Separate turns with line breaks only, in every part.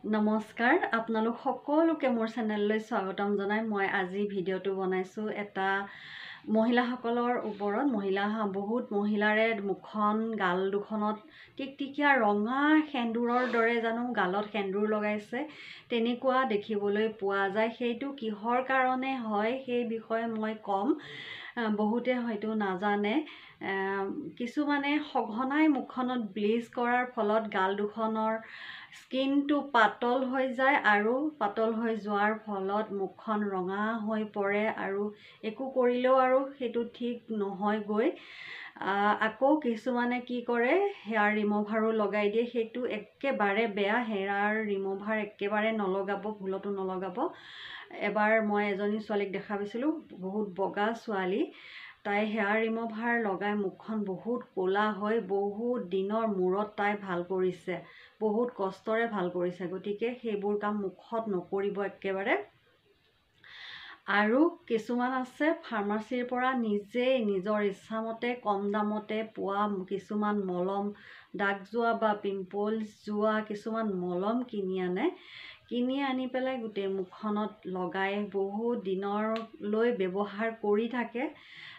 নমস্কাৰ, আপোনালোক সকলোকে মোৰ চেনেললৈ স্বাগতম জনাই মই আজি ভিডিঅ'টো বনাইছোঁ এটা মহিলাসকলৰ ওপৰত। বহুত মহিলাৰে মুখখন গাল দুখনত টিকটিকিয়া ৰঙা সেন্দুৰৰ দৰে জানো গালত সেন্দুৰ লগাইছে তেনেকুৱা দেখিবলৈ পোৱা যায়। সেইটো কিহৰ কাৰণে হয় সেই বিষয়ে মই ক'ম। বহুতে হয়তো নাজানে। কিছুমানে সঘনাই মুখখনত ব্লিচ কৰাৰ ফলত গাল দুখনৰ স্কিনটো পাতল হৈ যায় আৰু পাতল হৈ যোৱাৰ ফলত মুখখন ৰঙা হৈ পৰে আৰু একো কৰিলেও আৰু সেইটো ঠিক নহয়গৈ। আকৌ কিছুমানে কি কৰে, হেয়াৰ ৰিমুভাৰো লগাই দিয়ে। সেইটো একেবাৰে বেয়া। হেয়াৰ ৰিমুভাৰ একেবাৰে নলগাব, ভুলতো নলগাব। এবাৰ মই এজনী ছোৱালীক দেখা পাইছিলোঁ, বহুত বগা ছোৱালী। তাই হেয়াৰ ৰিমুভাৰ লগাই মুখখন বহুত ক'লা হৈ বহুত দিনৰ মূৰত তাই ভাল কৰিছে, বহুত কষ্টৰে ভাল কৰিছে। গতিকে সেইবোৰ কাম মুখত নকৰিব একেবাৰে। আৰু কিছুমান আছে ফাৰ্মাচীৰ পৰা নিজেই নিজৰ ইচ্ছামতে কম দামতে পোৱা কিছুমান মলম, দাগ যোৱা বা পিম্পলছ যোৱা কিছুমান মলম কিনি আনি পেলাই গোটেই মুখখনত লগাই বহুত দিনলৈ ব্যৱহাৰ কৰি থাকে।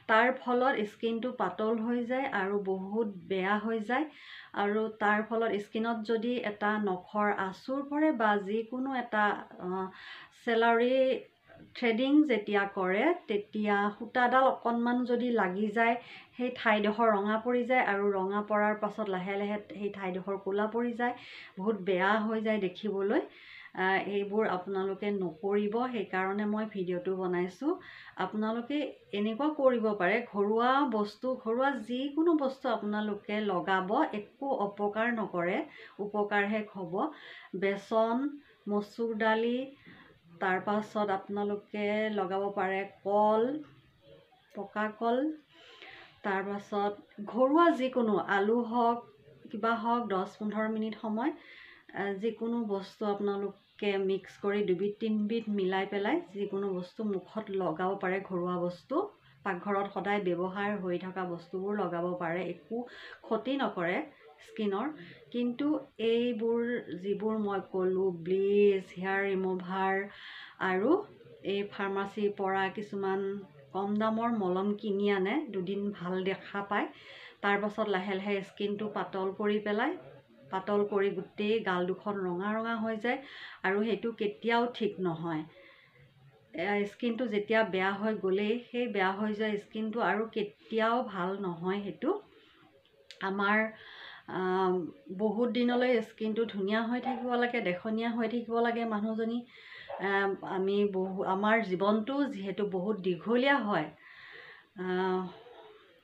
তাৰ ফলত স্কিনটো পাতল হৈ যায় আৰু বহুত বেয়া হৈ যায়। আৰু তাৰ ফলত স্কিনত যদি এটা নখৰ আঁচোৰ পৰে বা যিকোনো এটা চেলাউৰি থ্ৰেডিং যেতিয়া কৰে তেতিয়া সূতাডাল অকণমান যদি লাগি যায়, সেই ঠাইডোখৰ ৰঙা পৰি যায় আৰু ৰঙা পৰাৰ পাছত লাহে লাহে সেই ঠাইডোখৰ ক'লা পৰি যায়, বহুত বেয়া হৈ যায় দেখিবলৈ। এইবোৰ আপোনালোকে নকৰিব, সেইকাৰণে মই ভিডিঅ'টো বনাইছোঁ। আপোনালোকে এনেকুৱা কৰিব পাৰে, ঘৰুৱা যিকোনো বস্তু আপোনালোকে লগাব, একো অপকাৰ নকৰে, উপকাৰহে হ'ব। বেচন, মচুৰ দালি, তাৰ পাছত আপোনালোকে লগাব পাৰে কল, পকা কল, তাৰ পাছত ঘৰুৱা যিকোনো আলু হওক কিবা হওক 10-15 মিনিট সময় যিকোনো বস্তু আপোনালোকে মিক্স কৰি 2-3বিধ মিলাই পেলাই যিকোনো বস্তু মুখত লগাব পাৰে। ঘৰুৱা বস্তু পাকঘৰত সদায় ব্যৱহাৰ হৈ থকা বস্তুবোৰ লগাব পাৰে, একো ক্ষতি নকৰে স্কিনৰ। কিন্তু এইবোৰ যিবোৰ মই ক'লোঁ, ব্লিচ, হেয়াৰ ৰিমুভাৰ আৰু এই ফাৰ্মাচীৰ পৰা কিছুমান কম দামৰ মলম কিনি আনে, দুদিন ভাল দেখা পায়, তাৰ পাছত লাহে লাহে স্কিনটো পাতল কৰি গোটেই গাল দুখন ৰঙা ৰঙা হৈ যায় আৰু সেইটো কেতিয়াও ঠিক নহয়। স্কিনটো যেতিয়া বেয়া হৈ গ'লেই সেই বেয়া হৈ যোৱা স্কিনটো আৰু কেতিয়াও ভাল নহয়। সেইটো আমাৰ বহুত দিনলৈ স্কিনটো ধুনীয়া হৈ থাকিব লাগে, দেখনীয়া হৈ থাকিব লাগে মানুহজনী। আমাৰ জীৱনটো যিহেতু বহুত দীঘলীয়া হয়,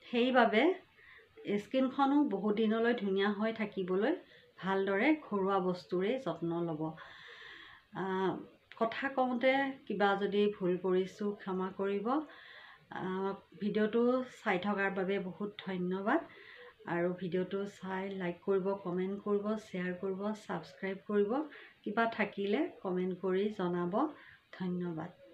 সেইবাবে স্কিনখনো বহুত দিনলৈ ধুনীয়া হৈ থাকিবলৈ ভালদৰে ঘৰুৱা বস্তুৰেই যত্ন ল'ব। কথা কওঁতে কিবা যদি ভুল কৰিছোঁ ক্ষমা কৰিব। ভিডিঅ'টো চাই থকাৰ বাবে বহুত ধন্যবাদ। আৰু ভিডিঅ'টো চাই লাইক কৰিব, কমেণ্ট কৰিব, শ্বেয়াৰ কৰিব, ছাবস্ক্ৰাইব কৰিব। কিবা থাকিলে কমেণ্ট কৰি জনাব। ধন্যবাদ।